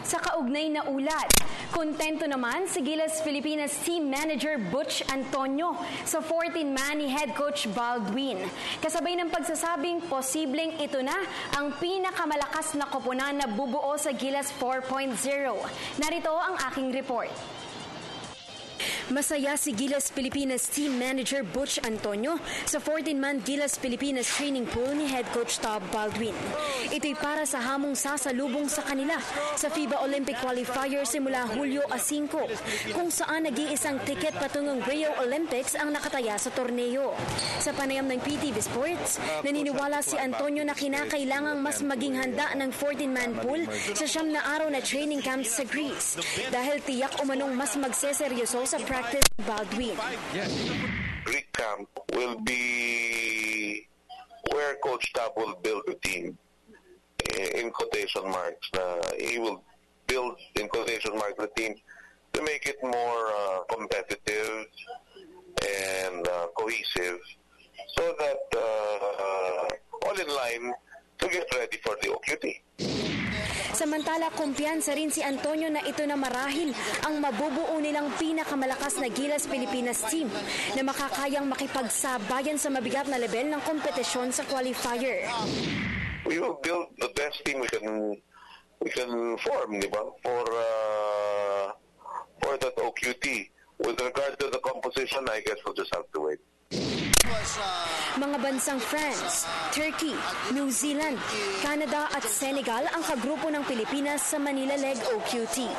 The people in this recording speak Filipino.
Sa kaugnay na ulat, kontento naman si Gilas Pilipinas Team Manager Butch Antonio sa 14-man ni Head Coach Baldwin. Kasabay ng pagsasabing posibleng ito na ang pinakamalakas na koponan na bubuo sa Gilas 4.0. Narito ang aking report. Masaya si Gilas Pilipinas Team Manager Butch Antonio sa 14-man Gilas Pilipinas Training Pool ni Head Coach Todd Baldwin. Ito'y para sa hamong sasalubong sa kanila sa FIBA Olympic Qualifier simula Hulyo 5, kung saan nag-iisang tiket patungong Rio Olympics ang nakataya sa torneo. Sa panayam ng PTV Sports, naniniwala si Antonio na kinakailangang mas maging handa ng 14-man pool sa 7 na araw na training camp sa Greece dahil tiyak umanong mas magseseryoso sa practice Baldwin. Greek camp will be where Coach Tab will build the team in quotation marks. He will build in quotation marks the team to make it more competitive and cohesive, so that all in line to get ready for the OQT. Samantala, kumpiyansa rin si Antonio na ito na marahil ang mabubuo nilang pinakamalakas na Gilas Pilipinas team na makakayang makipagsabayan sa mabigat na level ng kompetisyon sa qualifier. We will build the best team we can form, di ba? For that OQT. With regard to the composition, I guess we'll just have to wait. Mga bansang France, Turkey, New Zealand, Canada at Senegal ang kagrupo ng Pilipinas sa Manila Leg OQT.